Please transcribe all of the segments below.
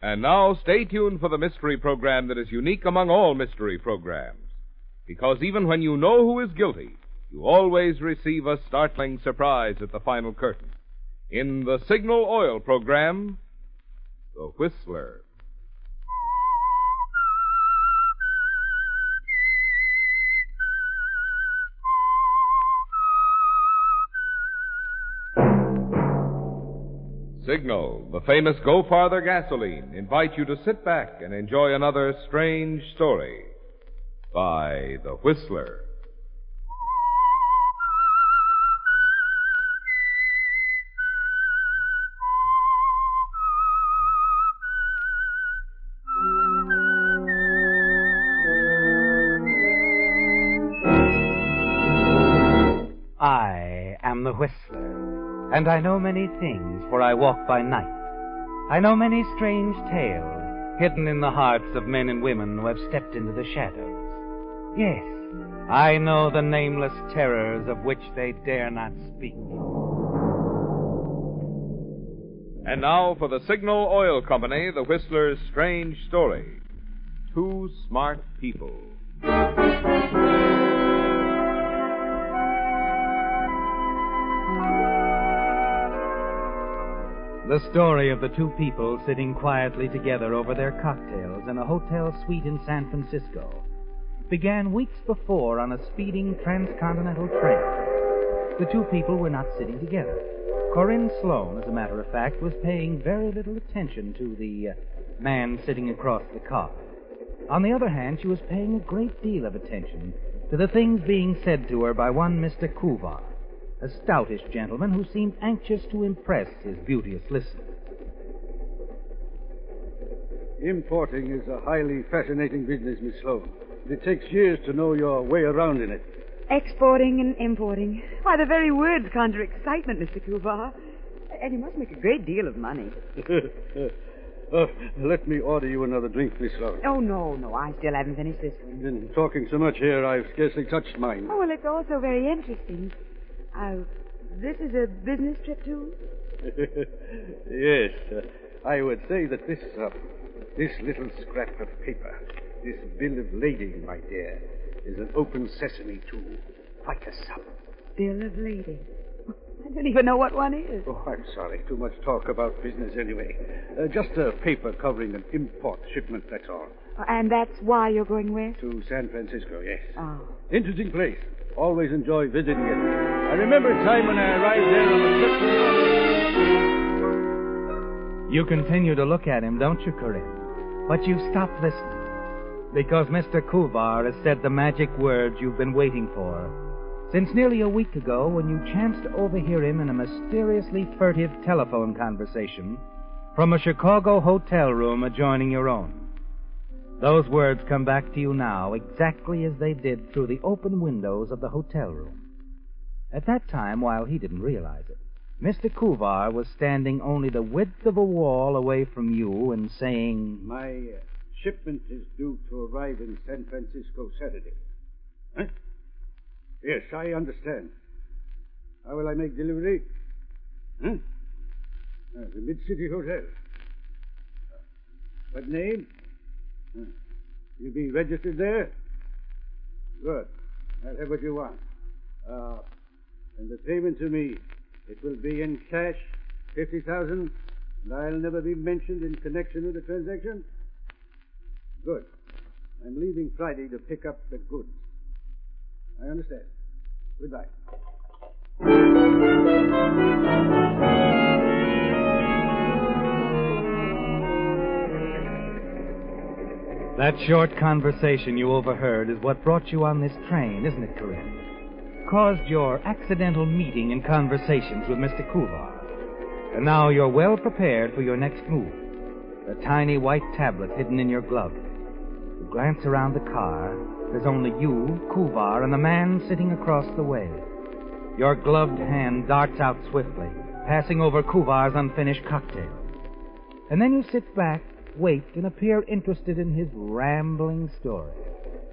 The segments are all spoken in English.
And now, stay tuned for the mystery program that is unique among all mystery programs. Because even when you know who is guilty, you always receive a startling surprise at the final curtain. In the Signal Oil program, The Whistler. Signal, the famous Go Farther gasoline, invite you to sit back and enjoy another strange story by The Whistler. I am the Whistler, and I know many things, for I walk by night. I know many strange tales hidden in the hearts of men and women who have stepped into the shadows. Yes, I know the nameless terrors of which they dare not speak. And now for the Signal Oil Company, The Whistler's strange story. Two Smart People. The story of the two people sitting quietly together over their cocktails in a hotel suite in San Francisco began weeks before on a speeding transcontinental train. The two people were not sitting together. Corinne Sloane, as a matter of fact, was paying very little attention to the man sitting across the car. On the other hand, she was paying a great deal of attention to the things being said to her by one Mr. Kuvar, a stoutish gentleman who seemed anxious to impress his beauteous listener. Importing is a highly fascinating business, Miss Sloane. It takes years to know your way around in it. Exporting and importing. Why, the very words conjure excitement, Mr. Kuvar. And you must make a great deal of money. Let me order you another drink, Miss Sloane. Oh, no. I still haven't finished this one. Been talking so much here, I've scarcely touched mine. Oh, well, it's also very interesting. This is a business trip, too? Yes. I would say that this little scrap of paper, this bill of lading, my dear, is an open sesame to quite a sum. Bill of lading? I don't even know what one is. Oh, I'm sorry. Too much talk about business anyway. Just a paper covering an import shipment, that's all. And that's why you're going west? To San Francisco, yes. Oh. Interesting place. Always enjoy visiting it. I remember a time when I arrived there on a trip. You continue to look at him, don't you, Corinne? But you've stopped listening, because Mr. Kuvar has said the magic words you've been waiting for since nearly a week ago, when you chanced to overhear him in a mysteriously furtive telephone conversation from a Chicago hotel room adjoining your own. Those words come back to you now exactly as they did through the open windows of the hotel room. At that time, while he didn't realize it, Mr. Kuvar was standing only the width of a wall away from you and saying, My shipment is due to arrive in San Francisco Saturday. Huh? Yes, I understand. How will I make delivery? Huh? The Mid-City Hotel. What name? You'll be registered there? Good. I'll have what you want. And the payment to me, it will be in cash, 50,000, and I'll never be mentioned in connection with the transaction? Good. I'm leaving Friday to pick up the goods. I understand. Goodbye. That short conversation you overheard is what brought you on this train, isn't it, Corinne? Caused your accidental meeting and conversations with Mr. Kuvar. And now you're well prepared for your next move. A tiny white tablet hidden in your glove. You glance around the car. There's only you, Kuvar, and the man sitting across the way. Your gloved hand darts out swiftly, passing over Kuvar's unfinished cocktail. And then you sit back, wait, and appear interested in his rambling story.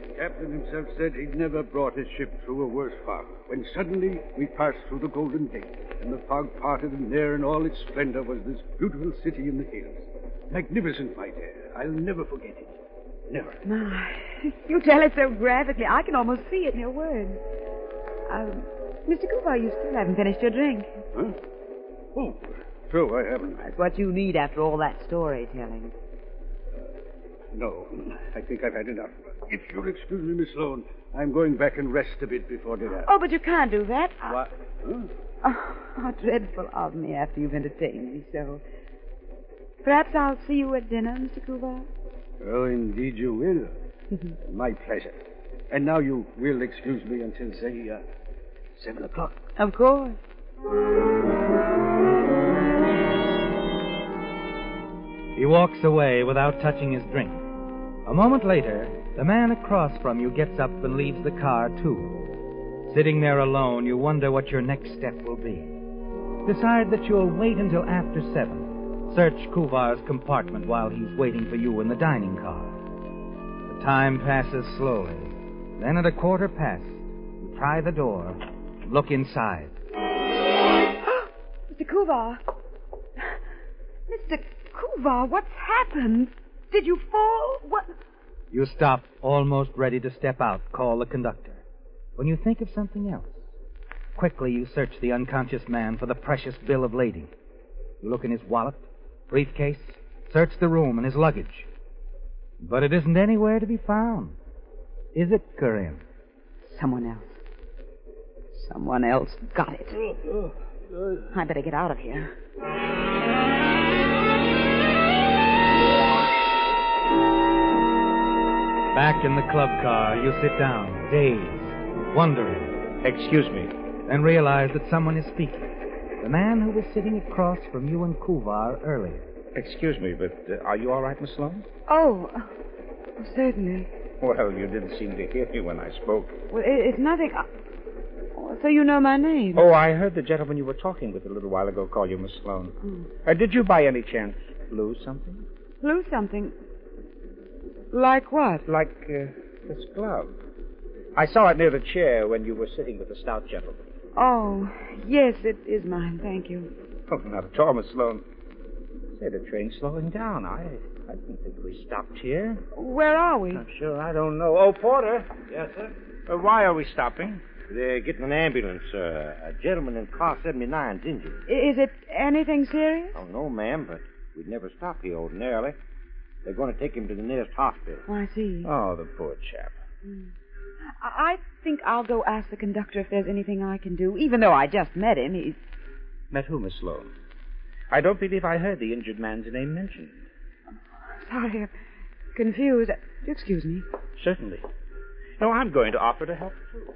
The captain himself said he'd never brought his ship through a worse fog, when suddenly we passed through the Golden Gate, and the fog parted, and there in all its splendor was this beautiful city in the hills. Magnificent, my dear. I'll never forget it. Never. My, you tell it so graphically, I can almost see it in your words. Mr. Cooper, you still haven't finished your drink. Huh? Oh, true, I haven't. That's what you need after all that storytelling. No, I think I've had enough. If you'll excuse me, Miss Sloane, I'm going back and rest a bit before dinner. Oh, but you can't do that. What? Huh? Oh, how dreadful of me after you've entertained me so. Perhaps I'll see you at dinner, Mr. Cooper. Oh, indeed you will. My pleasure. And now you will excuse me until, say, 7 o'clock. Of course. He walks away without touching his drink. A moment later, the man across from you gets up and leaves the car, too. Sitting there alone, you wonder what your next step will be. Decide that you'll wait until after 7. Search Kuvar's compartment while he's waiting for you in the dining car. The time passes slowly. Then at 1:15, you try the door, look inside. Mr. Kuvar! Mr. Kuvar, what's happened? Did you fall? What? You stop, almost ready to step out, call the conductor. When you think of something else, quickly you search the unconscious man for the precious bill of lading. You look in his wallet, briefcase, search the room and his luggage. But it isn't anywhere to be found. Is it, Corinne? Someone else. Someone else got it. I better get out of here. Back in the club car, you sit down, dazed, wondering. Excuse me. Then realize that someone is speaking. The man who was sitting across from you and Kuvar earlier. Excuse me, but are you all right, Miss Sloane? Oh, certainly. Well, you didn't seem to hear me when I spoke. Well, it's nothing. So you know my name? Oh, I heard the gentleman you were talking with a little while ago call you Miss Sloane. Did you by any chance lose something? Lose something? Like what? Like this glove. I saw it near the chair when you were sitting with the stout gentleman. Oh, yes, it is mine, thank you. Oh, not at all, Miss Sloane. Say, the train's slowing down. I didn't think we stopped here. Where are we? I'm sure I don't know. Oh, Porter. Yes, sir? Why are we stopping? They're getting an ambulance, sir. A gentleman in car 79's injured. Is it anything serious? Oh, no, ma'am, but we'd never stop here ordinarily. They're going to take him to the nearest hospital. Oh, I see. Oh, the poor chap. I think I'll go ask the conductor if there's anything I can do, even though I just met him. He's... Met who, Miss Sloane? I don't believe I heard the injured man's name mentioned. Sorry, I'm confused. Excuse me. Certainly. No, I'm going to offer to help, too.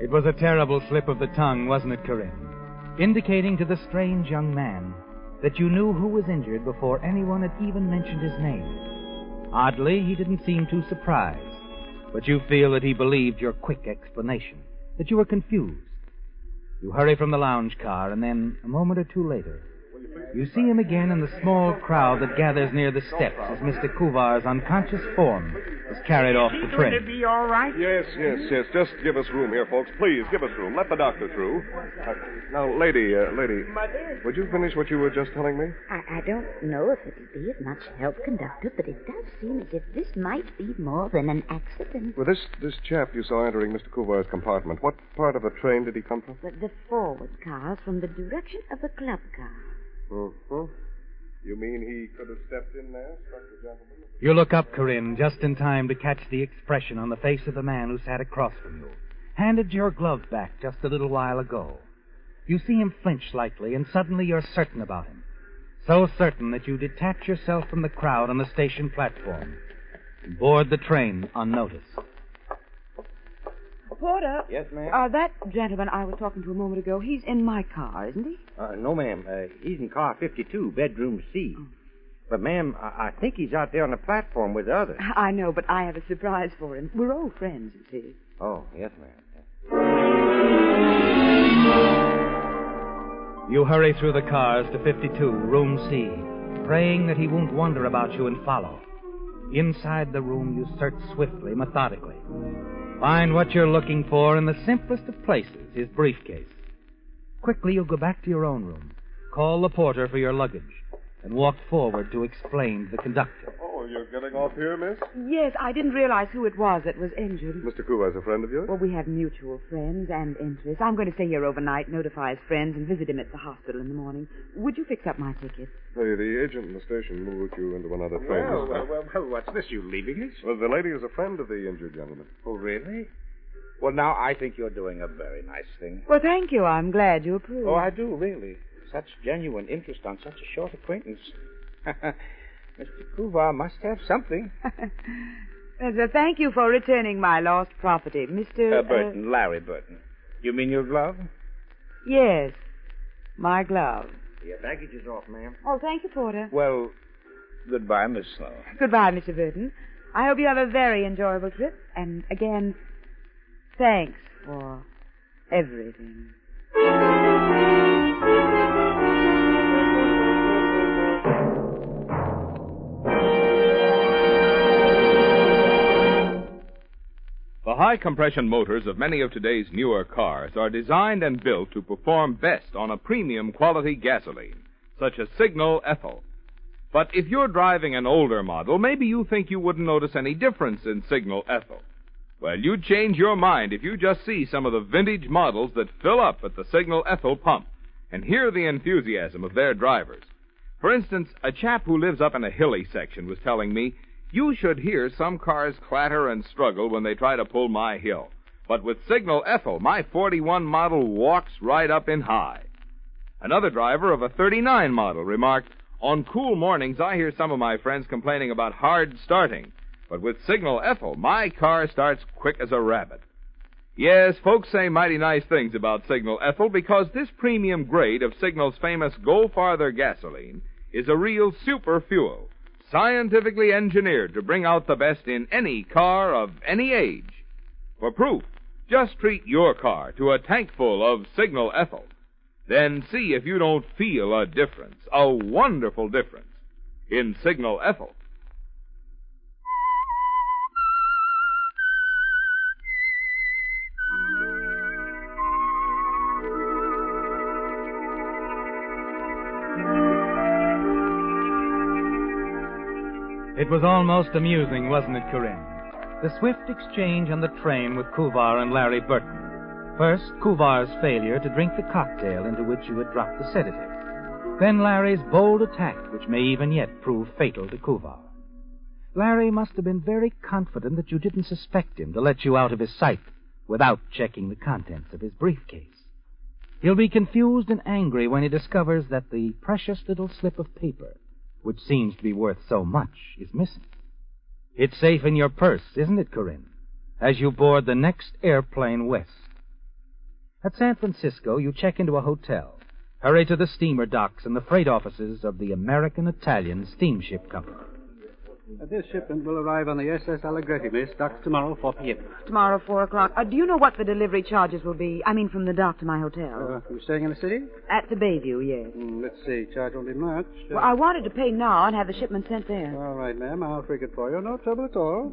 It was a terrible slip of the tongue, wasn't it, Corinne? Indicating to the strange young man that you knew who was injured before anyone had even mentioned his name. Oddly, he didn't seem too surprised, but you feel that he believed your quick explanation, that you were confused. You hurry from the lounge car, and then, a moment or two later, you see him again in the small crowd that gathers near the steps as Mr. Kuvar's unconscious form is carried off the train. Going to be all right? Yes. Just give us room here, folks. Please, give us room. Let the doctor through. Now, lady, would you finish what you were just telling me? I don't know if it'll be of much help, conductor, but it does seem as if this might be more than an accident. Well, this chap you saw entering Mr. Kuvar's compartment, what part of the train did he come from? The forward cars from the direction of the club car. Mm-hmm. You mean he could have stepped in there, struck the gentleman? You look up, Corinne, just in time to catch the expression on the face of the man who sat across from you, handed your glove back just a little while ago. You see him flinch slightly, and suddenly you're certain about him. So certain that you detach yourself from the crowd on the station platform and board the train unnoticed. Porter. Yes, ma'am? That gentleman I was talking to a moment ago, he's in my car, isn't he? No, ma'am. He's in car 52, bedroom C. Oh. But, ma'am, I think he's out there on the platform with the others. I know, but I have a surprise for him. We're old friends, you see. Oh, yes, ma'am. You hurry through the cars to 52, room C, praying that he won't wonder about you and follow. Inside the room, you search swiftly, methodically. Find what you're looking for in the simplest of places, his briefcase. Quickly, you'll go back to your own room, call the porter for your luggage, and walk forward to explain to the conductor. Oh, you're getting off here, miss? Yes, I didn't realize who it was that was injured. Mr. Kuva's a friend of yours? Well, we have mutual friends and interests. I'm going to stay here overnight, notify his friends, and visit him at the hospital in the morning. Would you fix up my ticket? The agent in the station will route you into another train. Well, what's this? You leaving us? Well, the lady is a friend of the injured gentleman. Oh, really? Well, now, I think you're doing a very nice thing. Well, thank you. I'm glad you approve. Oh, I do, really. Such genuine interest on such a short acquaintance. Mr. Kuvar must have something. So thank you for returning my lost property. Mr. Burton, Larry Burton. You mean your glove? Yes, my glove. Your baggage is off, ma'am. Oh, thank you, Porter. Well, goodbye, Miss Sloan. Goodbye, Mr. Burton. I hope you have a very enjoyable trip. And again, thanks for everything. The high-compression motors of many of today's newer cars are designed and built to perform best on a premium quality gasoline, such as Signal Ethyl. But if you're driving an older model, maybe you think you wouldn't notice any difference in Signal Ethyl. Well, you'd change your mind if you just see some of the vintage models that fill up at the Signal Ethyl pump and hear the enthusiasm of their drivers. For instance, a chap who lives up in a hilly section was telling me, "You should hear some cars clatter and struggle when they try to pull my hill. But with Signal Ethyl, my 41 model walks right up in high." Another driver of a 39 model remarked, "On cool mornings, I hear some of my friends complaining about hard starting. But with Signal Ethyl, my car starts quick as a rabbit." Yes, folks say mighty nice things about Signal Ethyl because this premium grade of Signal's famous Go Farther gasoline is a real super fuel, scientifically engineered to bring out the best in any car of any age. For proof, just treat your car to a tankful of Signal Ethyl. Then see if you don't feel a difference, a wonderful difference, in Signal Ethyl. It was almost amusing, wasn't it, Corinne? The swift exchange on the train with Kuvar and Larry Burton. First, Kuvar's failure to drink the cocktail into which you had dropped the sedative. Then Larry's bold attack, which may even yet prove fatal to Kuvar. Larry must have been very confident that you didn't suspect him to let you out of his sight without checking the contents of his briefcase. He'll be confused and angry when he discovers that the precious little slip of paper, which seems to be worth so much, is missing. It's safe in your purse, isn't it, Corinne, as you board the next airplane west. At San Francisco, you check into a hotel, hurry to the steamer docks and the freight offices of the American-Italian Steamship Company. This shipment will arrive on the SS Allegretti, miss. Docks tomorrow, 4 p.m. Tomorrow, 4 o'clock. Do you know what the delivery charges will be? I mean, from the dock to my hotel. You staying in the city? At the Bayview, yes. Let's see. Charge only much. Well, I wanted to pay now and have the shipment sent there. All right, ma'am. I'll frig it for you. No trouble at all.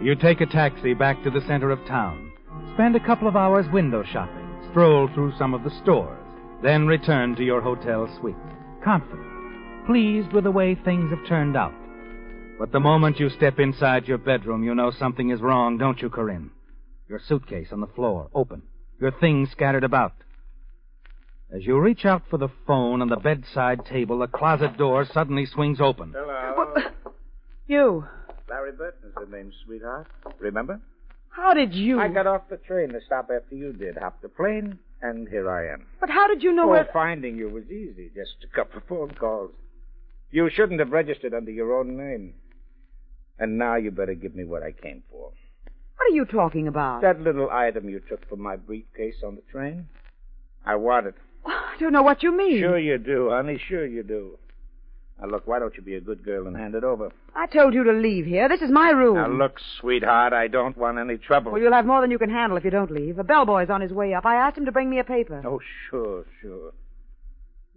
You take a taxi back to the center of town, spend a couple of hours window shopping, stroll through some of the stores, then return to your hotel suite, confident, pleased with the way things have turned out. But the moment you step inside your bedroom, you know something is wrong, don't you, Corinne? Your suitcase on the floor, open, your things scattered about. As you reach out for the phone on the bedside table, the closet door suddenly swings open. Hello. You. Larry Burton's the name, sweetheart. Remember? How did you... I got off the train to stop after you did. Hopped the plane, and here I am. But how did you know where... Finding you was easy. Just a couple of phone calls. You shouldn't have registered under your own name. And now you better give me what I came for. What are you talking about? That little item you took from my briefcase on the train. I want it. I don't know what you mean. Sure you do, honey. Sure you do. Now, look, why don't you be a good girl and hand it over? I told you to leave here. This is my room. Now, look, sweetheart, I don't want any trouble. Well, you'll have more than you can handle if you don't leave. The bellboy's on his way up. I asked him to bring me a paper. Oh, sure.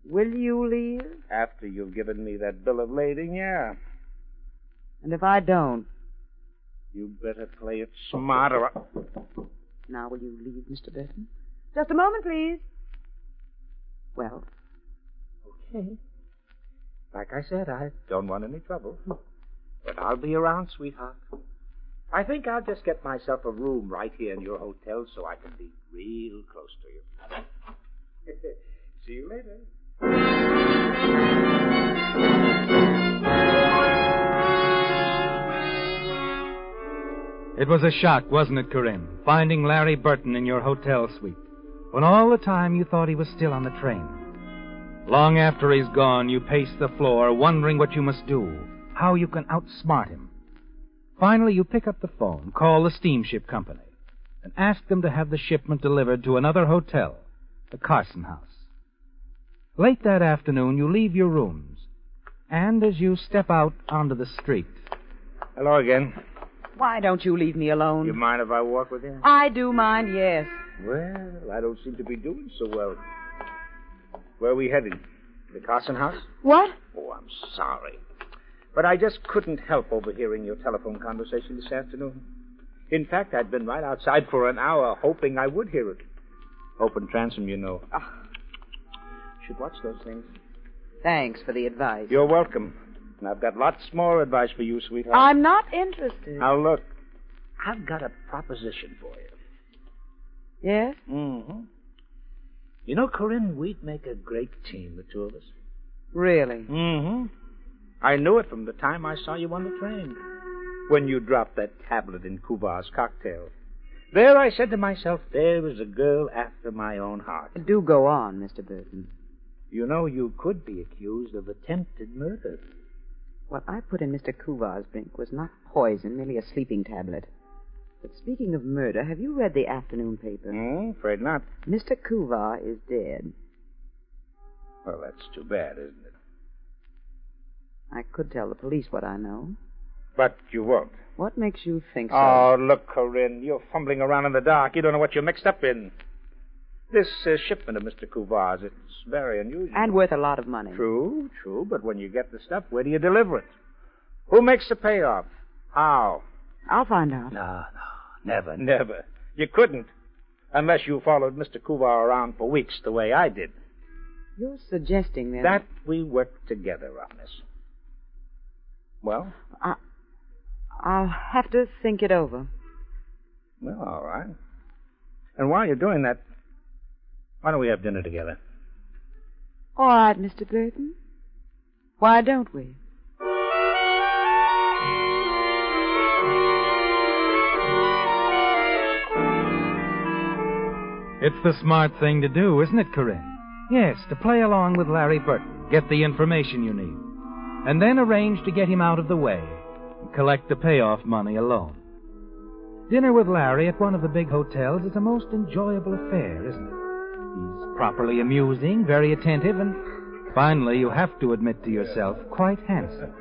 Will you leave? After you've given me that bill of lading, yeah. And if I don't? You better play it smarter. Now, will you leave, Mr. Burton? Just a moment, please. Well? Okay. Like I said, I don't want any trouble. But I'll be around, sweetheart. I think I'll just get myself a room right here in your hotel so I can be real close to you. See you later. It was a shock, wasn't it, Corinne, finding Larry Burton in your hotel suite, when all the time you thought he was still on the train. Long after he's gone, you pace the floor, wondering what you must do, how you can outsmart him. Finally, you pick up the phone, call the steamship company, and ask them to have the shipment delivered to another hotel, the Carson House. Late that afternoon, you leave your rooms, and as you step out onto the street... Hello again. Why don't you leave me alone? You mind if I walk with you? I do mind, yes. Well, I don't seem to be doing so well. Where are we heading? The Carson House? What? Oh, I'm sorry. But I just couldn't help overhearing your telephone conversation this afternoon. In fact, I'd been right outside for an hour hoping I would hear it. Open transom, you know. Should watch those things. Thanks for the advice. You're welcome. And I've got lots more advice for you, sweetheart. I'm not interested. Now, look. I've got a proposition for you. Yes? Mm-hmm. You know, Corinne, we'd make a great team, the two of us. Really? Mm-hmm. I knew it from the time I saw you on the train. When you dropped that tablet in Kuvar's cocktail. There I said to myself, there is a girl after my own heart. Do go on, Mr. Burton. You know, you could be accused of attempted murder. What I put in Mr. Kuvar's drink was not poison, merely a sleeping tablet. But speaking of murder, have you read the afternoon paper? Afraid not. Mr. Kuvar is dead. Well, that's too bad, isn't it? I could tell the police what I know. But you won't. What makes you think so? Oh, look, Corinne, you're fumbling around in the dark. You don't know what you're mixed up in. This shipment of Mr. Kuvar's, it's very unusual. And worth a lot of money. True, but when you get the stuff, where do you deliver it? Who makes the payoff? How? I'll find out. No, never. You couldn't, unless you followed Mr. Kuvar around for weeks the way I did. You're suggesting, then... That we work together on this. Well? I'll have to think it over. Well, all right. And while you're doing that, why don't we have dinner together? All right, Mr. Burton. Why don't we? It's the smart thing to do, isn't it, Corinne? Yes, to play along with Larry Burton, get the information you need, and then arrange to get him out of the way and collect the payoff money alone. Dinner with Larry at one of the big hotels is a most enjoyable affair, isn't it? He's properly amusing, very attentive, and finally, you have to admit to yourself, quite handsome.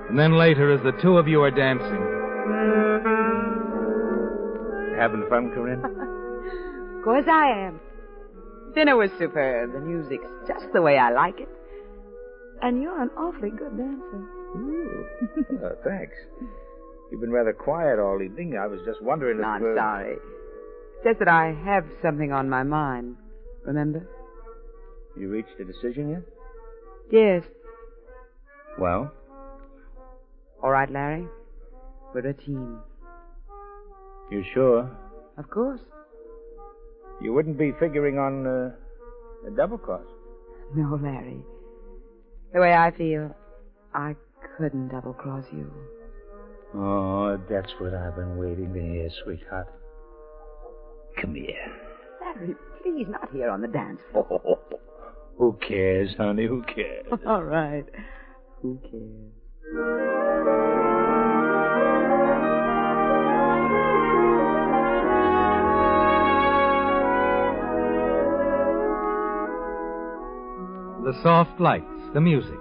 And then later, as the two of you are dancing... Having fun, Corinne? Of course I am. Dinner was superb. The music's just the way I like it. And you're an awfully good dancer. Ooh. Oh, thanks. You've been rather quiet all evening. I was just wondering if... I'm sorry. Just that I have something on my mind. Remember? You reached a decision yet? Yes. Well? All right, Larry. We're a team. You sure? Of course. You wouldn't be figuring on a double cross? No, Larry. The way I feel, I couldn't double-cross you. Oh, that's what I've been waiting to hear, sweetheart. Come here. Larry, please, not here on the dance floor. Oh, who cares, honey? Who cares? All right. Who cares? The soft lights, the music,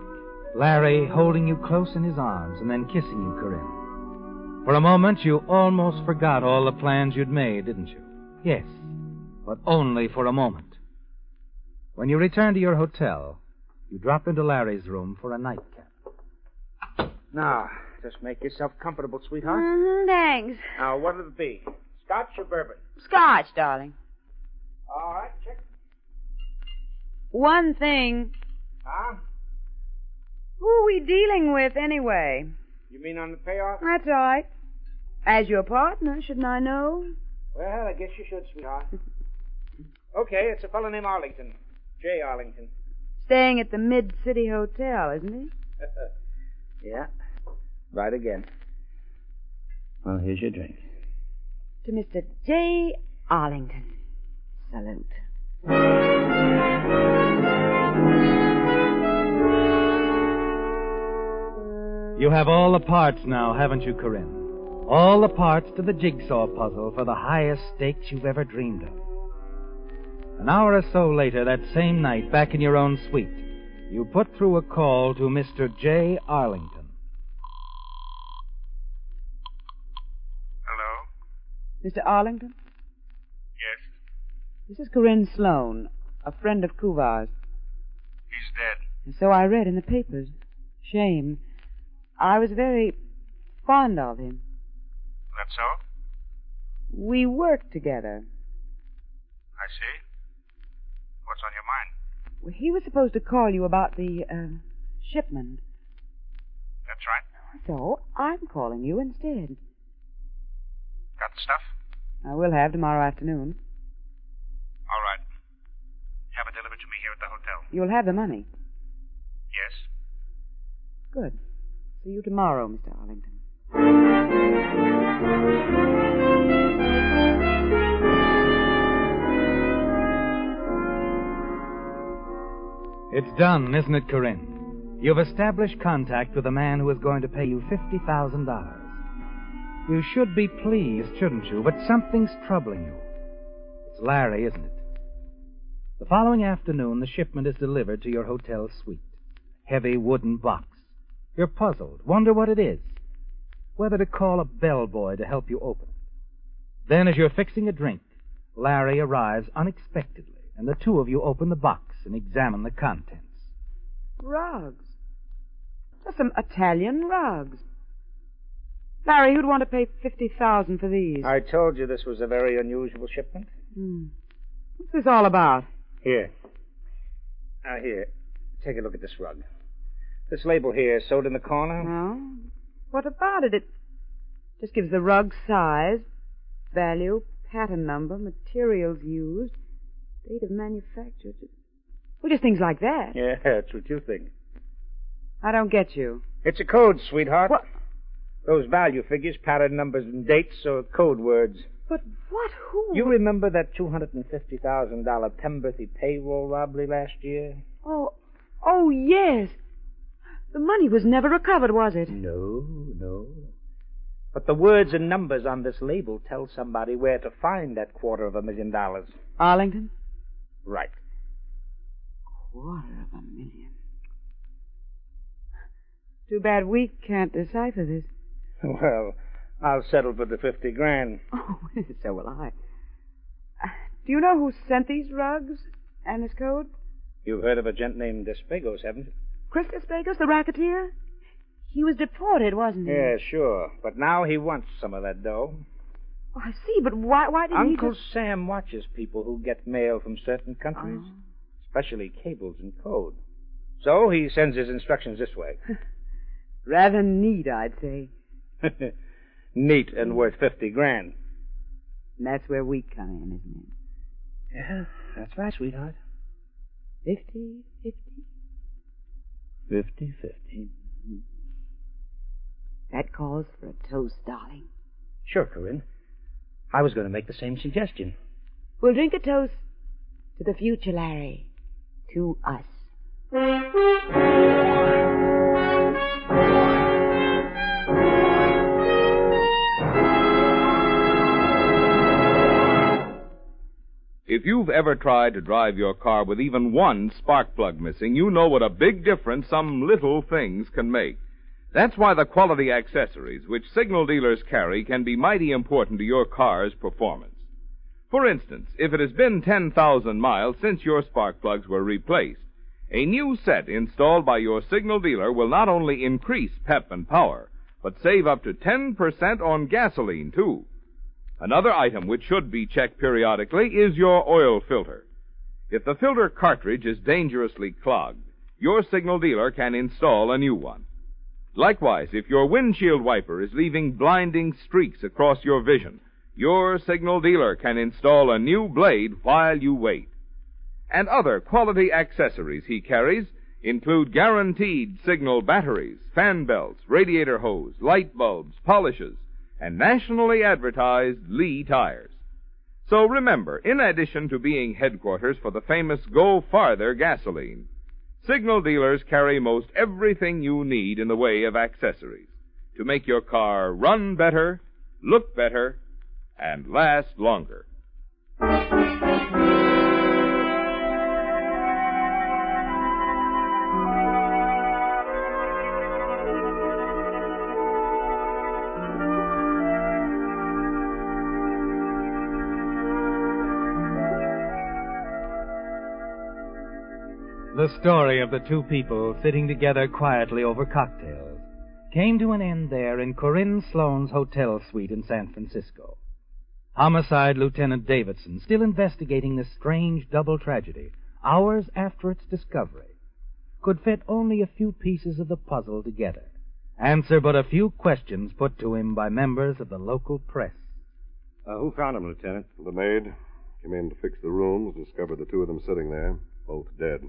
Larry holding you close in his arms and then kissing you, Corinne. For a moment, you almost forgot all the plans you'd made, didn't you? Yes, but only for a moment. When you return to your hotel, you drop into Larry's room for a nightcap. Now, just make yourself comfortable, sweetheart. Thanks. Now, what'll it be? Scotch or bourbon? Scotch, darling. All right, check. One thing. Huh? Who are we dealing with, anyway? You mean on the payoff? That's all right. As your partner, shouldn't I know? Well, I guess you should, sweetheart. Okay, it's a fellow named Arlington. J. Arlington. Staying at the Mid-City Hotel, isn't he? Yeah. Right again. Well, here's your drink. To Mr. J. Arlington. Salute. You have all the parts now, haven't you, Corinne? All the parts to the jigsaw puzzle for the highest stakes you've ever dreamed of. An hour or so later, that same night, back in your own suite, you put through a call to Mr. J. Arlington. Hello? Mr. Arlington? Yes? This is Corinne Sloane, a friend of Kuvar's. He's dead. And so I read in the papers. Shame. I was very fond of him. That's so? We worked together. I see. What's on your mind? Well, he was supposed to call you about the shipment. That's right. So I'm calling you instead. Got the stuff? I will have tomorrow afternoon. All right. Have it delivered to me here at the hotel. You'll have the money. Yes? Good. See you tomorrow, Mr. Arlington. It's done, isn't it, Corinne? You've established contact with a man who is going to pay you $50,000. You should be pleased, shouldn't you? But something's troubling you. It's Larry, isn't it? The following afternoon, the shipment is delivered to your hotel suite. Heavy wooden box. You're puzzled. Wonder what it is. Whether to call a bellboy to help you open it. Then, as you're fixing a drink, Larry arrives unexpectedly, and the two of you open the box and examine the contents. Rugs. Just some Italian rugs. Larry, who'd want to pay $50,000 for these? I told you this was a very unusual shipment. What's this all about? Here. Now, here. Take a look at this rug. This label here, sewed in the corner. No. What about it? It just gives the rug size, value, pattern number, materials used, date of manufacture. Well, just things like that. Yeah, that's what you think. I don't get you. It's a code, sweetheart. What? Those value figures, pattern numbers, and dates are code words. But what? Who? You remember that $250,000 Pemberthy payroll robbery last year? Oh, yes. The money was never recovered, was it? No. But the words and numbers on this label tell somebody where to find that $250,000. Arlington? Right. $250,000. Too bad we can't decipher this. Well, I'll settle for the $50,000. Oh, so will I. Do you know who sent these rugs and this code? You've heard of a gent named Despegos, haven't you? Chris Despegos, the racketeer? He was deported, wasn't he? Yeah, sure. But now he wants some of that dough. Oh, I see, but why didn't he Uncle just... Sam watches people who get mail from certain countries, especially cables and code. So he sends his instructions this way. Rather neat, I'd say. Neat and worth $50,000. And that's where we come in, isn't it? Yeah, that's right, sweetheart. 50-50? 50-50. That calls for a toast, darling. Sure, Corinne. I was going to make the same suggestion. We'll drink a toast to the future, Larry. To us. If you've ever tried to drive your car with even one spark plug missing, you know what a big difference some little things can make. That's why the quality accessories which signal dealers carry can be mighty important to your car's performance. For instance, if it has been 10,000 miles since your spark plugs were replaced, a new set installed by your signal dealer will not only increase pep and power, but save up to 10% on gasoline, too. Another item which should be checked periodically is your oil filter. If the filter cartridge is dangerously clogged, your signal dealer can install a new one. Likewise, if your windshield wiper is leaving blinding streaks across your vision, your signal dealer can install a new blade while you wait. And other quality accessories he carries include guaranteed signal batteries, fan belts, radiator hose, light bulbs, polishes, and nationally advertised Lee tires. So remember, in addition to being headquarters for the famous Go Farther gasoline, signal dealers carry most everything you need in the way of accessories to make your car run better, look better, and last longer. The story of the two people sitting together quietly over cocktails came to an end there in Corinne Sloane's hotel suite in San Francisco. Homicide Lieutenant Davidson, still investigating this strange double tragedy, hours after its discovery, could fit only a few pieces of the puzzle together, answer but a few questions put to him by members of the local press. Who found him, Lieutenant? The maid came in to fix the rooms, discovered the two of them sitting there, both dead.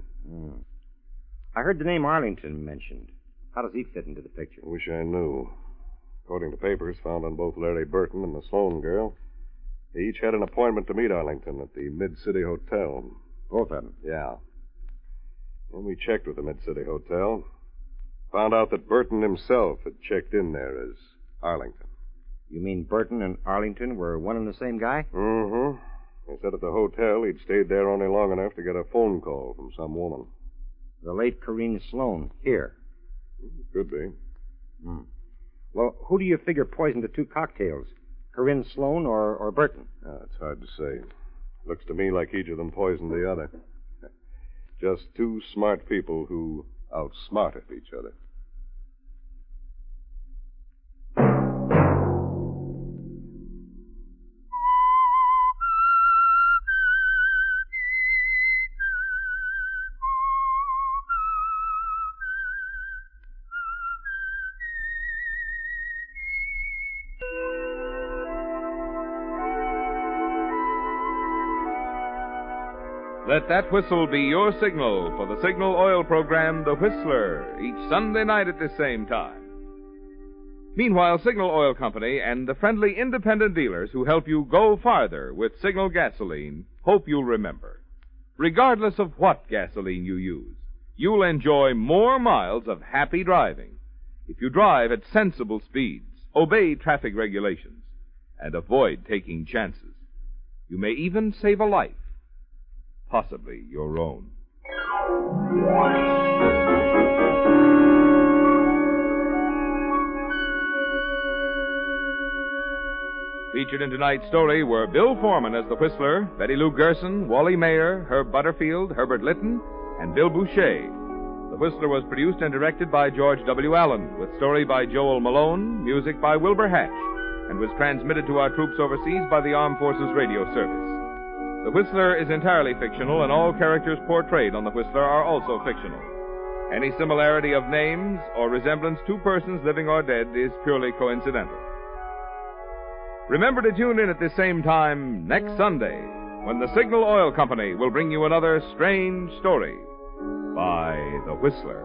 I heard the name Arlington mentioned. How does he fit into the picture? Wish I knew. According to papers found on both Larry Burton and the Sloan girl, they each had an appointment to meet Arlington at the Mid-City Hotel. Both of them? Yeah. And we checked with the Mid-City Hotel. Found out that Burton himself had checked in there as Arlington. You mean Burton and Arlington were one and the same guy? Mm-hmm. They said at the hotel he'd stayed there only long enough to get a phone call from some woman. The late Corinne Sloan, here. Could be. Well, who do you figure poisoned the two cocktails? Corinne Sloan or Burton? It's hard to say. Looks to me like each of them poisoned the other. Just two smart people who outsmarted each other. Let that whistle be your signal for the Signal Oil program, The Whistler, each Sunday night at this same time. Meanwhile, Signal Oil Company and the friendly independent dealers who help you go farther with Signal gasoline hope you'll remember. Regardless of what gasoline you use, you'll enjoy more miles of happy driving if you drive at sensible speeds, obey traffic regulations, and avoid taking chances. You may even save a life. Possibly your own. Featured in tonight's story were Bill Forman as the Whistler, Betty Lou Gerson, Wally Mayer, Herb Butterfield, Herbert Litton, and Bill Boucher. The Whistler was produced and directed by George W. Allen, with story by Joel Malone, music by Wilbur Hatch, and was transmitted to our troops overseas by the Armed Forces Radio Service. The Whistler is entirely fictional, and all characters portrayed on The Whistler are also fictional. Any similarity of names or resemblance to persons living or dead is purely coincidental. Remember to tune in at this same time next Sunday, when the Signal Oil Company will bring you another strange story by The Whistler.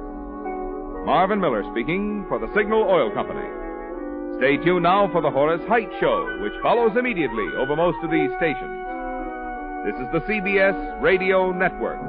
Marvin Miller speaking for the Signal Oil Company. Stay tuned now for the Horace Height Show, which follows immediately over most of these stations. This is the CBS Radio Network.